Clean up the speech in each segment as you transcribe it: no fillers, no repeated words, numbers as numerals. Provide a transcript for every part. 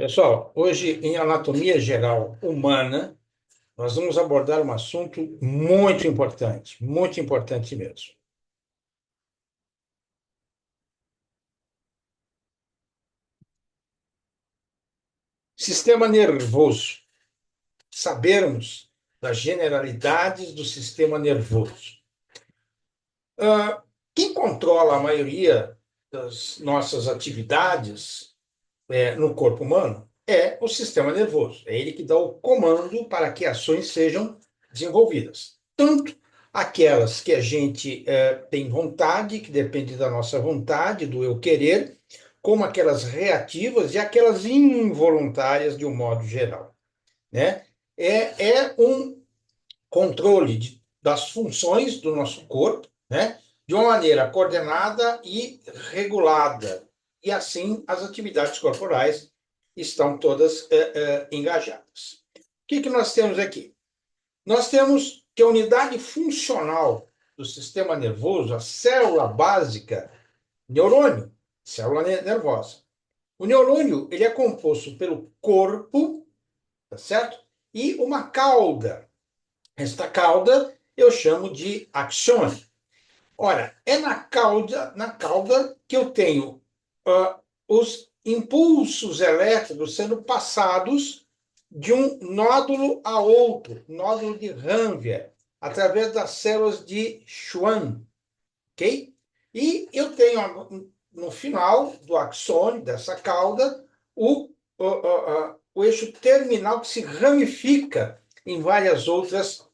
Pessoal, hoje em Anatomia Geral Humana, nós vamos abordar um assunto muito importante mesmo. Sistema nervoso. Sabermos das generalidades do sistema nervoso. Ah, Quem controla a maioria das nossas atividades, no corpo humano é o sistema nervoso. É ele que dá o comando para que ações sejam desenvolvidas. Tanto aquelas que a gente tem vontade, que depende da nossa vontade, do eu querer, como aquelas reativas e aquelas involuntárias de um modo geral, né? É um controle das funções do nosso corpo, né? De uma maneira coordenada e regulada. E assim as atividades corporais estão todas engajadas. O que nós temos aqui? Nós temos que a unidade funcional do sistema nervoso, a célula básica, neurônio, célula nervosa. O neurônio ele é composto pelo corpo, tá certo? E uma cauda. Esta cauda eu chamo de axônio. Ora, é na cauda que eu tenho os impulsos elétricos sendo passados de um nódulo a outro, nódulo de Ranvier, através das células de Schwann, ok? E eu tenho no final do axônio, dessa cauda, o eixo terminal que se ramifica em várias outras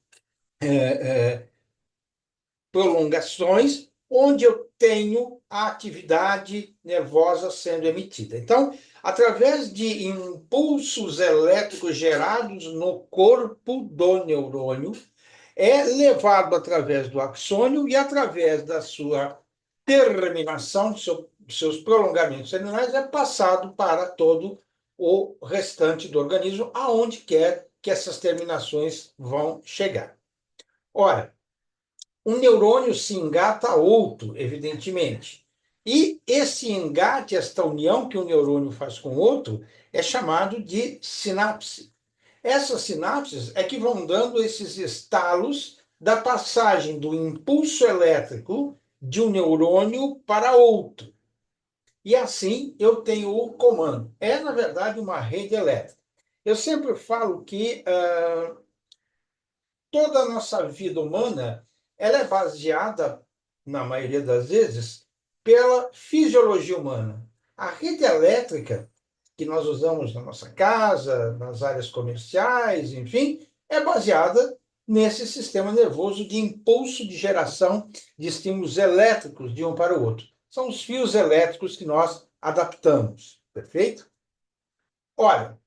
prolongações, onde eu tenho a atividade nervosa sendo emitida. Então, através de impulsos elétricos gerados no corpo do neurônio, é levado através do axônio e através da sua terminação, seus prolongamentos terminais, é passado para todo o restante do organismo, aonde quer que essas terminações vão chegar. Ora, um neurônio se engata a outro, evidentemente. E esse engate, esta união que um neurônio faz com o outro, é chamado de sinapse. Essas sinapses é que vão dando esses estalos da passagem do impulso elétrico de um neurônio para outro. E assim eu tenho o comando. É, na verdade, uma rede elétrica. Eu sempre falo que toda a nossa vida humana ela é baseada, na maioria das vezes, pela fisiologia humana. A rede elétrica que nós usamos na nossa casa, nas áreas comerciais, enfim, é baseada nesse sistema nervoso de impulso de geração de estímulos elétricos de um para o outro. São os fios elétricos que nós adaptamos, perfeito? Olha,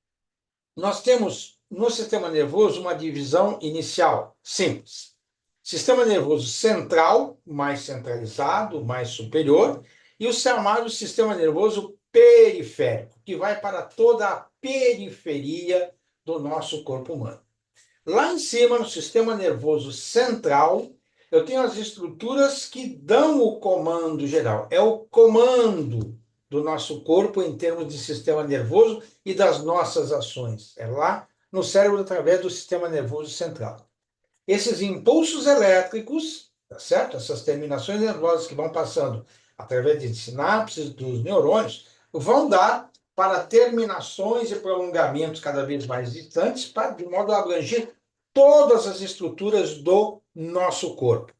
nós temos no sistema nervoso uma divisão inicial simples. Sistema nervoso central, mais centralizado, mais superior, e o chamado sistema nervoso periférico, que vai para toda a periferia do nosso corpo humano. Lá em cima, no sistema nervoso central, eu tenho as estruturas que dão o comando geral. É o comando do nosso corpo em termos de sistema nervoso e das nossas ações. É lá no cérebro através do sistema nervoso central. Esses impulsos elétricos, tá certo? Essas terminações nervosas que vão passando através de sinapses dos neurônios, vão dar para terminações e prolongamentos cada vez mais distantes, de modo a abranger todas as estruturas do nosso corpo.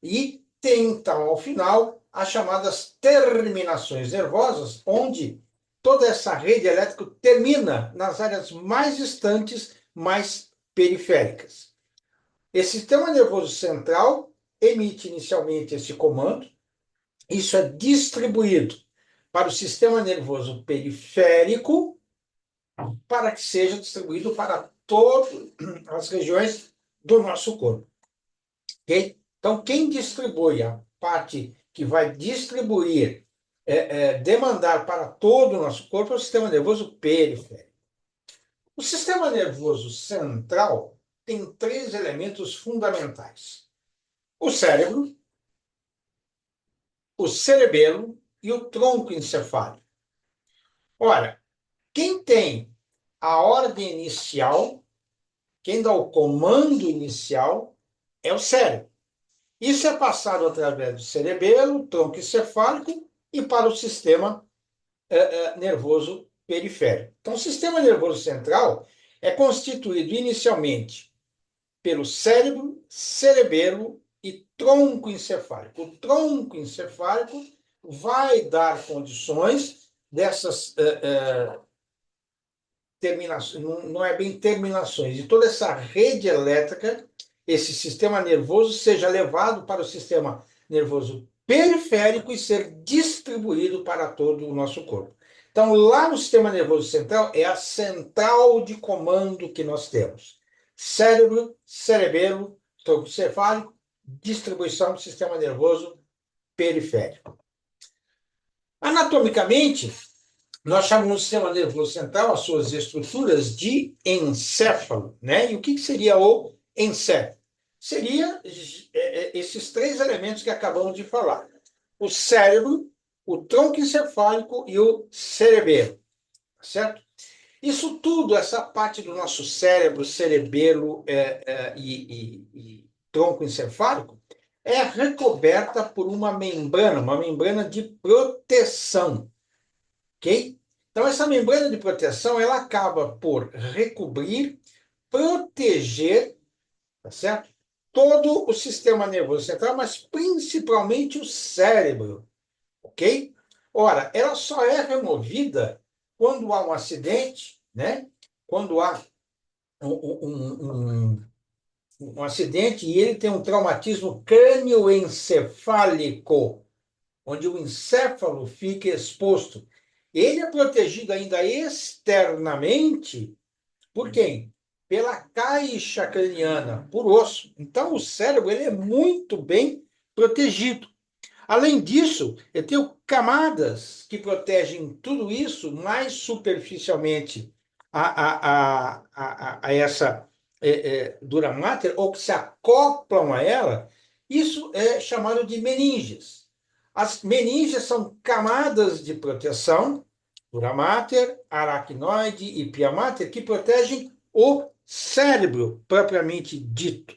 E tem, então, ao final, as chamadas terminações nervosas, onde toda essa rede elétrica termina nas áreas mais distantes, mais periféricas. Esse sistema nervoso central emite inicialmente esse comando, isso é distribuído para o sistema nervoso periférico, para que seja distribuído para todas as regiões do nosso corpo. Okay? Então, quem distribui a parte que vai distribuir, demandar para todo o nosso corpo é o sistema nervoso periférico. O sistema nervoso central tem três elementos fundamentais: o cérebro, o cerebelo e o tronco encefálico. Ora, quem tem a ordem inicial, quem dá o comando inicial, é o cérebro. Isso é passado através do cerebelo, tronco encefálico e para o sistema nervoso periférico. Então, o sistema nervoso central é constituído inicialmente pelo cérebro, cerebelo e tronco encefálico. O tronco encefálico vai dar condições dessas terminações, não é bem terminações, de toda essa rede elétrica, esse sistema nervoso seja levado para o sistema nervoso periférico e ser distribuído para todo o nosso corpo. Então, lá no sistema nervoso central, é a central de comando que nós temos. Cérebro, cerebelo, tronco encefálico, distribuição do sistema nervoso periférico. Anatomicamente, nós chamamos o sistema nervoso central, as suas estruturas, de encéfalo, né? E o que seria o encéfalo? Seria esses três elementos que acabamos de falar: o cérebro, o tronco encefálico e o cerebelo, certo? Isso tudo, essa parte do nosso cérebro, cerebelo e tronco encefálico, é recoberta por uma membrana de proteção, ok? Então, essa membrana de proteção, ela acaba por recobrir, proteger, tá certo? Todo o sistema nervoso central, mas principalmente o cérebro, ok? Ora, ela só é removida quando há um acidente, né? Quando há um acidente e ele tem um traumatismo crânioencefálico, onde o encéfalo fica exposto. Ele é protegido ainda externamente por quem? Pela caixa craniana, por osso. Então, o cérebro ele é muito bem protegido. Além disso, eu tenho camadas que protegem tudo isso mais superficialmente a essa dura mater, ou que se acoplam a ela. Isso é chamado de meninges. As meninges são camadas de proteção, dura mater, aracnoide e pia mater, que protegem o cérebro propriamente dito.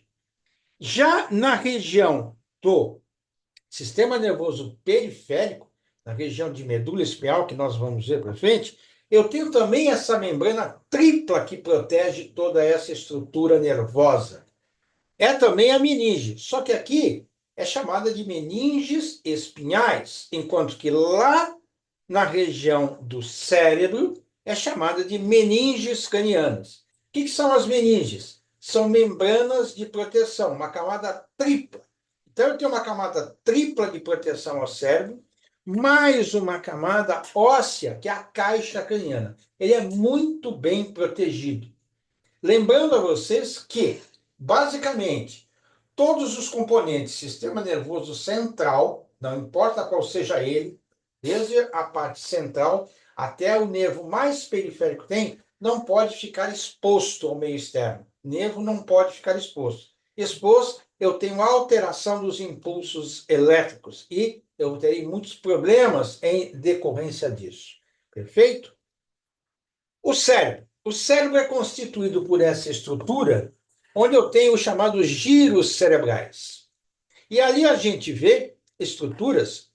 Já na região do sistema nervoso periférico, na região de medula espinhal, que nós vamos ver para frente, eu tenho também essa membrana tripla que protege toda essa estrutura nervosa. É também a meninge, só que aqui é chamada de meninges espinhais, enquanto que lá na região do cérebro é chamada de meninges cranianas. O que são as meninges? São membranas de proteção, uma camada tripla. Então, eu tenho uma camada tripla de proteção ao cérebro, mais uma camada óssea, que é a caixa craniana. Ele é muito bem protegido. Lembrando a vocês que, basicamente, todos os componentes do sistema nervoso central, não importa qual seja ele, desde a parte central até o nervo mais periférico que tem, não pode ficar exposto ao meio externo. O nervo não pode ficar exposto. Exposto, eu tenho alteração dos impulsos elétricos e eu terei muitos problemas em decorrência disso. Perfeito? O cérebro. O cérebro é constituído por essa estrutura onde eu tenho os chamados giros cerebrais. E ali a gente vê estruturas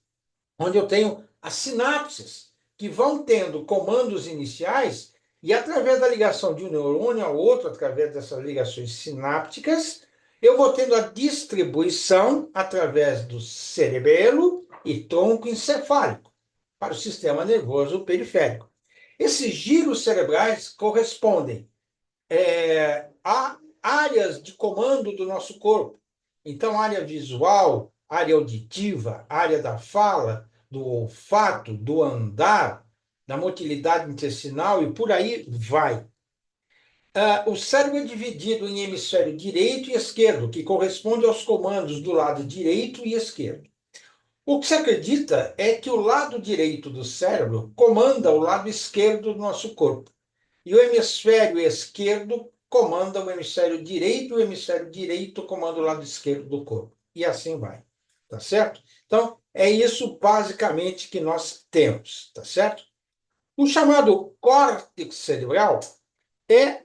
onde eu tenho as sinapses, que vão tendo comandos iniciais, e através da ligação de um neurônio ao outro, através dessas ligações sinápticas, eu vou tendo a distribuição através do cerebelo e tronco encefálico para o sistema nervoso periférico. Esses giros cerebrais correspondem a áreas de comando do nosso corpo. Então, área visual, área auditiva, área da fala, do olfato, do andar, da motilidade intestinal e por aí vai. O cérebro é dividido em hemisfério direito e esquerdo, que corresponde aos comandos do lado direito e esquerdo. O que se acredita é que o lado direito do cérebro comanda o lado esquerdo do nosso corpo. E o hemisfério esquerdo comanda o hemisfério direito, o hemisfério direito comanda o lado esquerdo do corpo. E assim vai. Tá certo? Então, é isso basicamente que nós temos. Tá certo? O chamado córtex cerebral é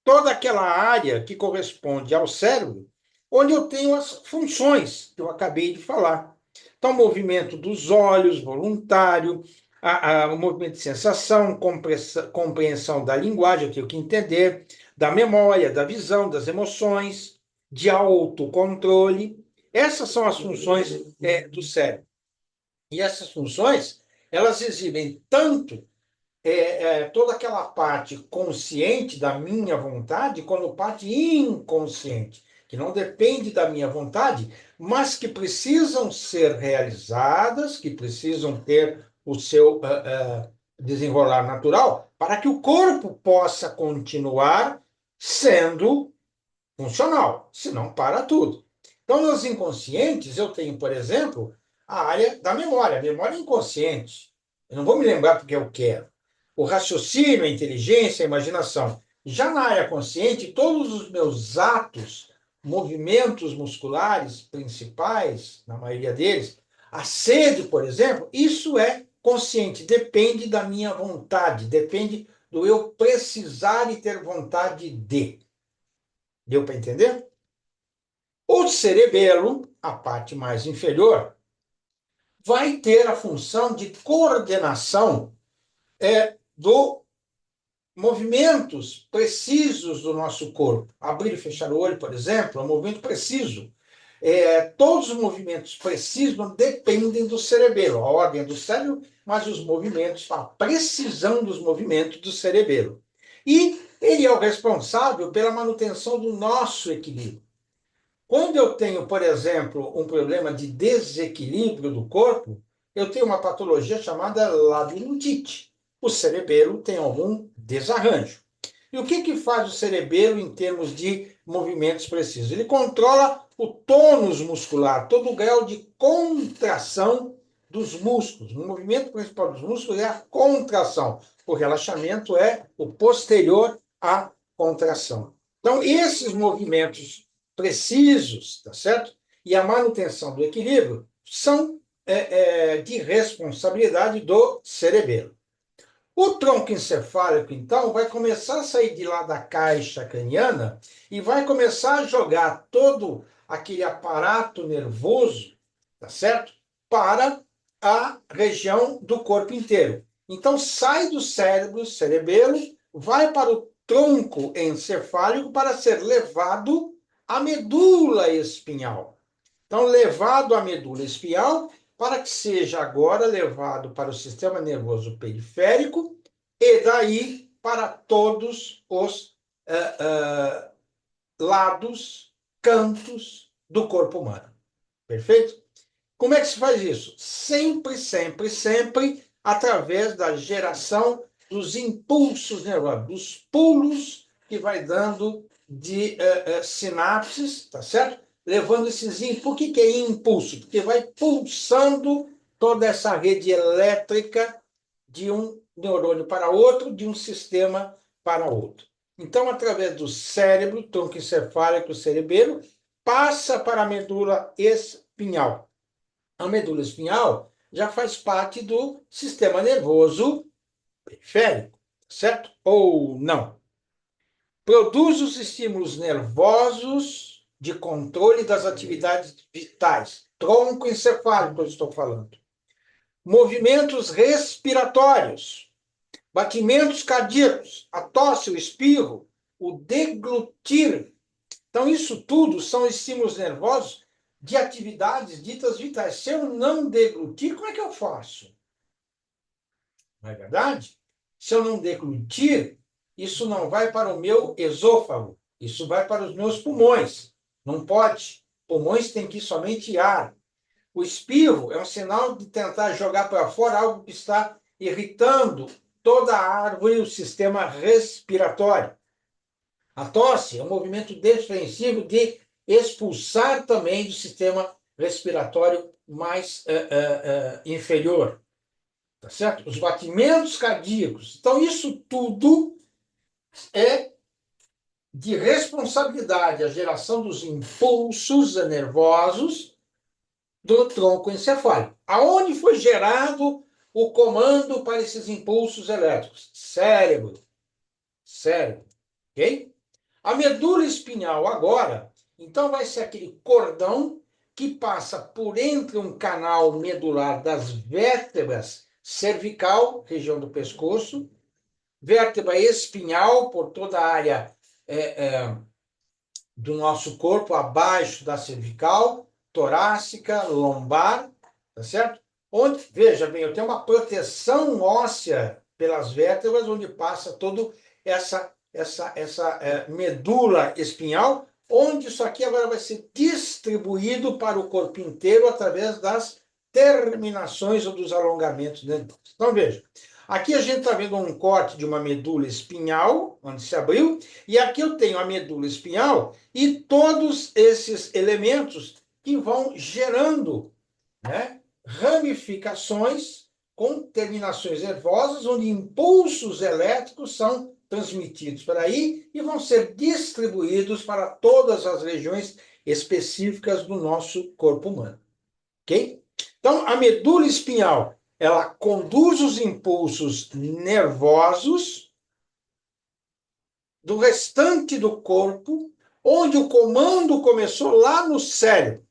toda aquela área que corresponde ao cérebro, onde eu tenho as funções que eu acabei de falar. Então, o movimento dos olhos, voluntário, o movimento de sensação, compreensão da linguagem, eu tenho que entender, da memória, da visão, das emoções, de autocontrole. Essas são as funções do cérebro. E essas funções, elas exibem tanto toda aquela parte consciente da minha vontade, quanto parte inconsciente, que não depende da minha vontade, mas que precisam ser realizadas, que precisam ter o seu desenrolar natural, para que o corpo possa continuar sendo funcional, senão para tudo. Então, nos inconscientes, eu tenho, por exemplo, a área da memória, a memória inconsciente. Eu não vou me lembrar porque eu quero. O raciocínio, a inteligência, a imaginação. Já na área consciente, todos os meus atos, movimentos musculares principais, na maioria deles, a sede, por exemplo, isso é consciente, depende da minha vontade, depende do eu precisar e ter vontade de. Deu para entender? O cerebelo, a parte mais inferior, vai ter a função de coordenação do movimentos precisos do nosso corpo. Abrir e fechar o olho, por exemplo, é um movimento preciso. Todos os movimentos precisos dependem do cerebelo, a ordem é do cérebro, mas os movimentos, a precisão dos movimentos do cerebelo. E ele é o responsável pela manutenção do nosso equilíbrio. Quando eu tenho, por exemplo, um problema de desequilíbrio do corpo, eu tenho uma patologia chamada labirintite. O cerebelo tem algum desarranjo. E o que faz o cerebelo em termos de movimentos precisos? Ele controla o tônus muscular, todo o grau de contração dos músculos. O movimento principal dos músculos é a contração. O relaxamento é o posterior à contração. Então, esses movimentos precisos, tá certo? E a manutenção do equilíbrio são de responsabilidade do cerebelo. O tronco encefálico, então, vai começar a sair de lá da caixa craniana e vai começar a jogar todo aquele aparato nervoso, tá certo? Para a região do corpo inteiro. Então, sai do cérebro, cerebelo, vai para o tronco encefálico para ser levado à medula espinhal. Então, levado à medula espinhal para que seja agora levado para o sistema nervoso periférico e daí para todos os lados, cantos do corpo humano. Perfeito? Como é que se faz isso? Sempre, sempre, sempre através da geração dos impulsos nervosos, dos pulos que vai dando de sinapses, tá certo? Levando esses impulsos. Por que é impulso? Porque vai pulsando toda essa rede elétrica de um neurônio para outro, de um sistema para outro. Então, através do cérebro, tronco encefálico, cerebelo, passa para a medula espinhal. A medula espinhal já faz parte do sistema nervoso periférico, certo? Ou não? Produz os estímulos nervosos de controle das atividades vitais. Tronco encefálico, eu estou falando. Movimentos respiratórios, batimentos cardíacos, a tosse, o espirro, o deglutir. Então, isso tudo são estímulos nervosos de atividades ditas vitais. Se eu não deglutir, como é que eu faço? Não é verdade? Se eu não deglutir, isso não vai para o meu esôfago, isso vai para os meus pulmões. Não pode. Pulmões têm que ir somente ar. O espirro é um sinal de tentar jogar para fora algo que está irritando toda a árvore e o sistema respiratório. A tosse é um movimento defensivo de expulsar também do sistema respiratório mais inferior. Tá certo? Os batimentos cardíacos. Então, isso tudo é de responsabilidade, a geração dos impulsos nervosos do tronco encefálico. Aonde foi gerado o comando para esses impulsos elétricos? Cérebro. Cérebro. Ok? A medula espinhal agora, então vai ser aquele cordão que passa por entre um canal medular das vértebras cervical, região do pescoço, vértebra espinhal por toda a área do nosso corpo, abaixo da cervical, torácica, lombar, tá certo? Onde, veja bem, eu tenho uma proteção óssea pelas vértebras, onde passa toda essa medula espinhal, onde isso aqui agora vai ser distribuído para o corpo inteiro através das terminações ou dos alongamentos dentro. Então, veja, aqui a gente está vendo um corte de uma medula espinhal, onde se abriu, e aqui eu tenho a medula espinhal e todos esses elementos que vão gerando, né, ramificações com terminações nervosas, onde impulsos elétricos são transmitidos para aí e vão ser distribuídos para todas as regiões específicas do nosso corpo humano. Ok? Então, a medula espinhal, ela conduz os impulsos nervosos do restante do corpo, onde o comando começou lá no cérebro.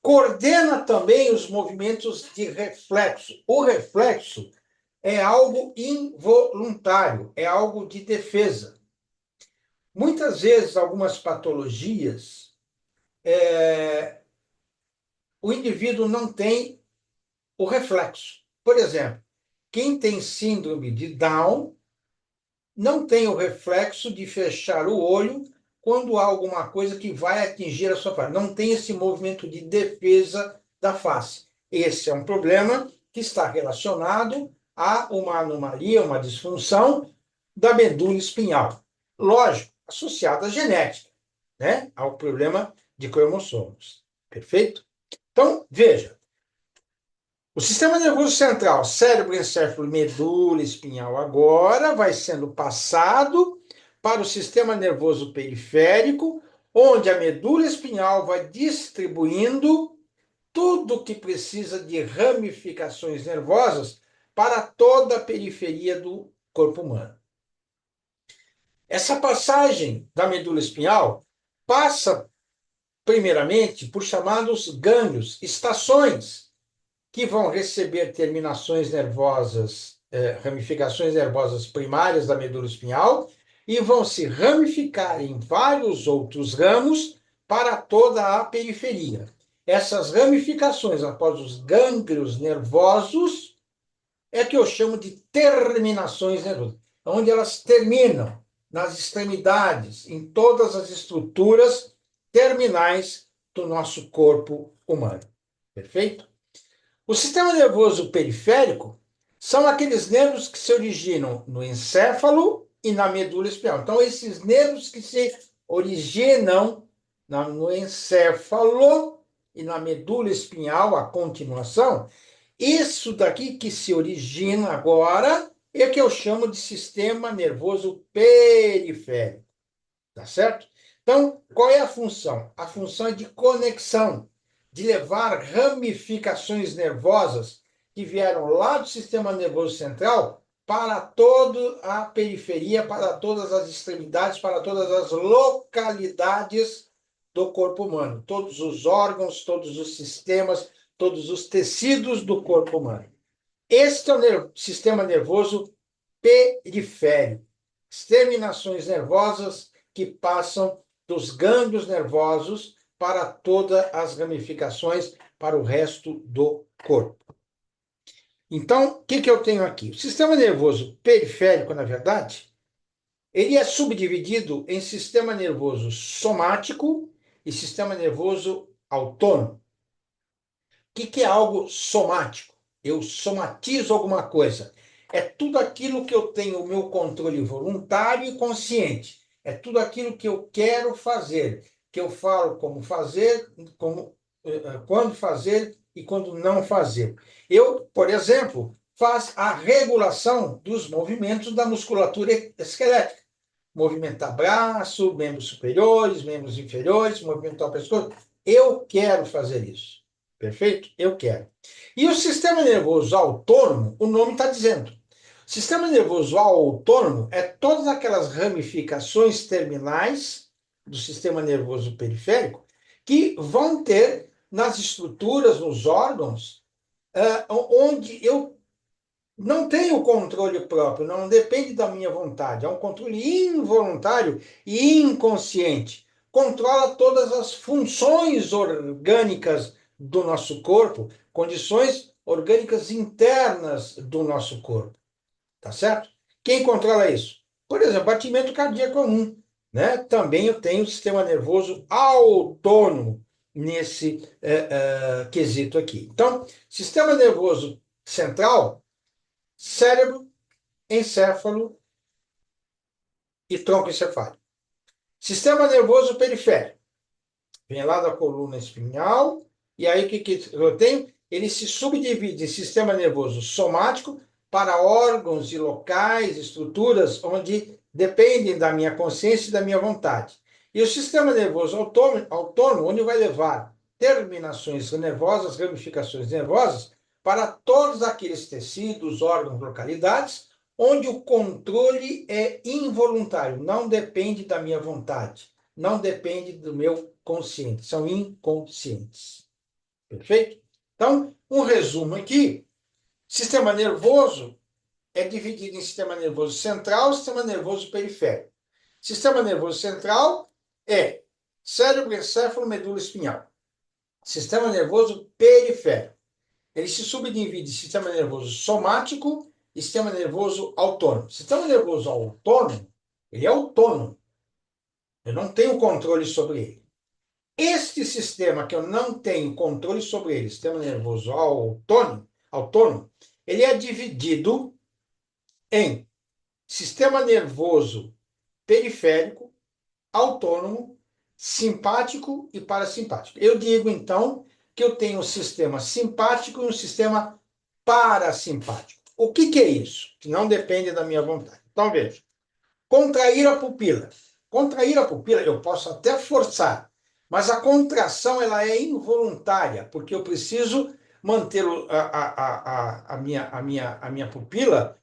Coordena também os movimentos de reflexo. O reflexo é algo involuntário, é algo de defesa. Muitas vezes, algumas patologias, o indivíduo não tem o reflexo. Por exemplo, quem tem síndrome de Down não tem o reflexo de fechar o olho quando há alguma coisa que vai atingir a sua face. Não tem esse movimento de defesa da face. Esse é um problema que está relacionado a uma anomalia, uma disfunção da medula espinhal. Lógico, associada à genética, né? Ao problema de cromossomos. Perfeito? Então, veja. O sistema nervoso central, cérebro, encéfalo, medula espinhal, agora vai sendo passado para o sistema nervoso periférico, onde a medula espinhal vai distribuindo tudo que precisa de ramificações nervosas para toda a periferia do corpo humano. Essa passagem da medula espinhal passa, primeiramente, por chamados gânglios, estações, que vão receber terminações nervosas, ramificações nervosas primárias da medula espinhal e vão se ramificar em vários outros ramos para toda a periferia. Essas ramificações após os gânglios nervosos é que eu chamo de terminações nervosas, onde elas terminam nas extremidades, em todas as estruturas terminais do nosso corpo humano. Perfeito? O sistema nervoso periférico são aqueles nervos que se originam no encéfalo e na medula espinhal. Então, esses nervos que se originam no encéfalo e na medula espinhal, a continuação, isso daqui que se origina agora é que eu chamo de sistema nervoso periférico. Tá certo? Então, qual é a função? A função é de conexão, de levar ramificações nervosas que vieram lá do sistema nervoso central para toda a periferia, para todas as extremidades, para todas as localidades do corpo humano, todos os órgãos, todos os sistemas, todos os tecidos do corpo humano. Este é o sistema nervoso periférico. As terminações nervosas que passam dos gânglios nervosos para todas as ramificações para o resto do corpo. Então, o que eu tenho aqui? O sistema nervoso periférico, na verdade, ele é subdividido em sistema nervoso somático e sistema nervoso autônomo. O que é algo somático? Eu somatizo alguma coisa. É tudo aquilo que eu tenho o meu controle voluntário e consciente. É tudo aquilo que eu quero fazer, que eu falo como fazer, quando fazer e quando não fazer. Eu, por exemplo, faço a regulação dos movimentos da musculatura esquelética. Movimentar braço, membros superiores, membros inferiores, movimentar o pescoço. Eu quero fazer isso. Perfeito? Eu quero. E o sistema nervoso autônomo, o nome está dizendo. Sistema nervoso autônomo é todas aquelas ramificações terminais do sistema nervoso periférico que vão ter nas estruturas, nos órgãos, onde eu não tenho controle próprio, não depende da minha vontade, é um controle involuntário e inconsciente. Controla todas as funções orgânicas do nosso corpo, condições orgânicas internas do nosso corpo. Tá certo? Quem controla isso? Por exemplo, batimento cardíaco comum, né? Também eu tenho sistema nervoso autônomo nesse quesito aqui. Então, sistema nervoso central, cérebro, encéfalo e tronco encefálico. Sistema nervoso periférico, vem lá da coluna espinhal, e aí o que eu tenho? Ele se subdivide em sistema nervoso somático para órgãos e locais, estruturas onde dependem da minha consciência e da minha vontade. E o sistema nervoso autônomo, onde vai levar terminações nervosas, ramificações nervosas, para todos aqueles tecidos, órgãos, localidades, onde o controle é involuntário, não depende da minha vontade, não depende do meu consciente, são inconscientes. Perfeito? Então, um resumo aqui: sistema nervoso é dividido em sistema nervoso central e sistema nervoso periférico. Sistema nervoso central é cérebro, encéfalo, medula espinhal. Sistema nervoso periférico, ele se subdivide em sistema nervoso somático e sistema nervoso autônomo. Sistema nervoso autônomo, ele é autônomo. Eu não tenho controle sobre ele. Este sistema que eu não tenho controle sobre ele, sistema nervoso autônomo, ele é dividido em sistema nervoso periférico, autônomo, simpático e parasimpático. Eu digo, então, que eu tenho um sistema simpático e um sistema parasimpático. O que é isso? Que não depende da minha vontade. Então, veja. Contrair a pupila. Contrair a pupila eu posso até forçar, mas a contração ela é involuntária, porque eu preciso manter a minha pupila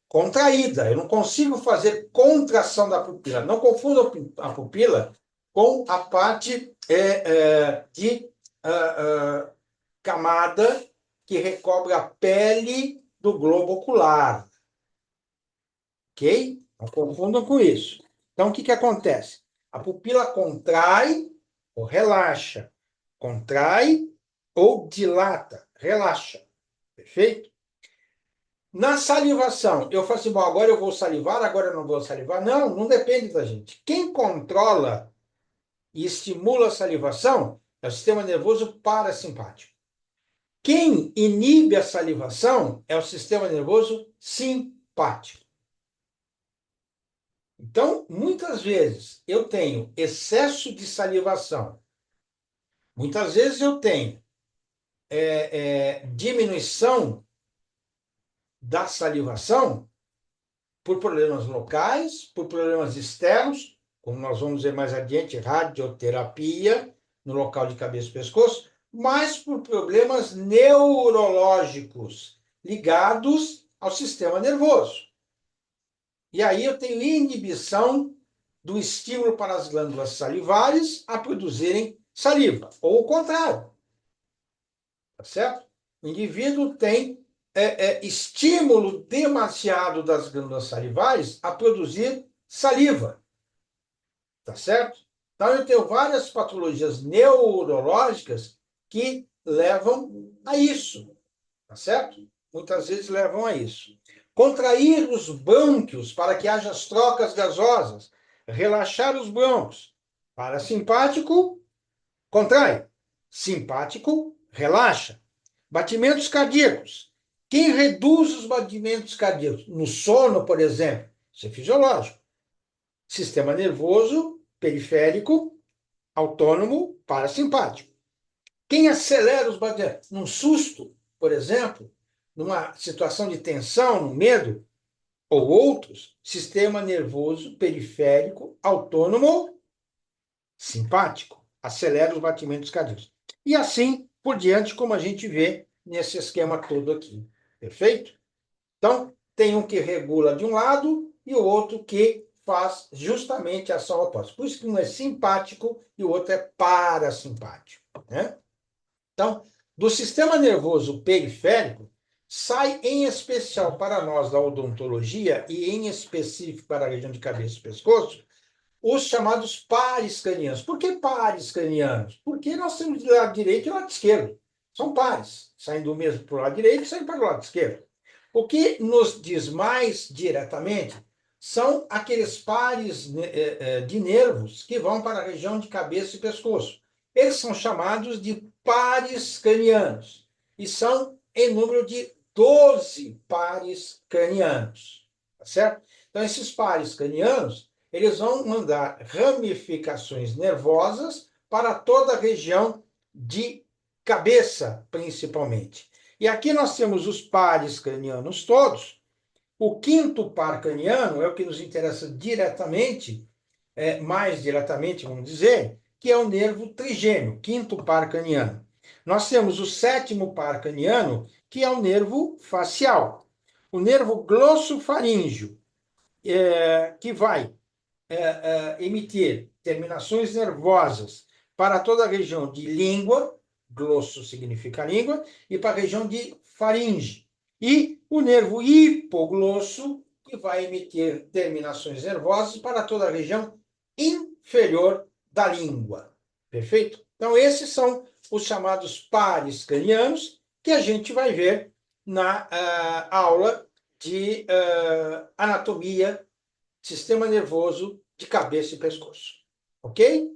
contraída. Eu não consigo fazer contração da pupila. Não confunda a pupila com a parte de camada que recobre a pele do globo ocular. Ok? Não confundam com isso. Então, o que acontece? A pupila contrai ou relaxa. Contrai ou dilata. Relaxa. Perfeito? Na salivação, eu falo assim, bom, agora eu vou salivar, agora eu não vou salivar. Não, não depende da gente. Quem controla e estimula a salivação é o sistema nervoso parasimpático. Quem inibe a salivação é o sistema nervoso simpático. Então, muitas vezes eu tenho excesso de salivação, muitas vezes eu tenho diminuição da salivação por problemas locais, por problemas externos, como nós vamos ver mais adiante, radioterapia no local de cabeça e pescoço, mas por problemas neurológicos ligados ao sistema nervoso. E aí eu tenho inibição do estímulo para as glândulas salivares a produzirem saliva, ou o contrário. Tá certo? O indivíduo tem estímulo demasiado das glândulas salivares a produzir saliva. Tá certo? Então, eu tenho várias patologias neurológicas que levam a isso. Tá certo? Muitas vezes levam a isso. Contrair os brânquios para que haja as trocas gasosas. Relaxar os brônquios. Parasimpático, contrai. Simpático, relaxa. Batimentos cardíacos. Quem reduz os batimentos cardíacos? No sono, por exemplo. Isso é fisiológico. Sistema nervoso periférico, autônomo, parasimpático. Quem acelera os batimentos? Num susto, por exemplo, numa situação de tensão, no medo, ou outros, sistema nervoso periférico, autônomo, simpático, acelera os batimentos cardíacos. E assim por diante, como a gente vê nesse esquema todo aqui. Perfeito? Então, tem um que regula de um lado e o outro que faz justamente a ação oposta. Por isso que um é simpático e o outro é parasimpático, né? Então, do sistema nervoso periférico, sai em especial para nós da odontologia e em específico para a região de cabeça e pescoço, os chamados pares cranianos. Por que pares cranianos? Porque nós temos de lado direito e lado esquerdo. São pares, saem do mesmo para o lado direito e saem para o lado esquerdo. O que nos diz mais diretamente são aqueles pares de nervos que vão para a região de cabeça e pescoço. Eles são chamados de pares cranianos e são em número de 12 pares cranianos, tá certo? Então, esses pares cranianos, eles vão mandar ramificações nervosas para toda a região de cabeça, principalmente. E aqui nós temos os pares cranianos todos. O quinto par craniano é o que nos interessa diretamente, mais diretamente, vamos dizer, que é o nervo trigêmeo, quinto par craniano. Nós temos o sétimo par craniano, que é o nervo facial. O nervo glossofaríngeo, que vai emitir terminações nervosas para toda a região de língua, glosso significa língua, e para a região de faringe. E o nervo hipoglosso, que vai emitir terminações nervosas para toda a região inferior da língua. Perfeito? Então, esses são os chamados pares cranianos que a gente vai ver na aula de anatomia sistema nervoso de cabeça e pescoço. Ok?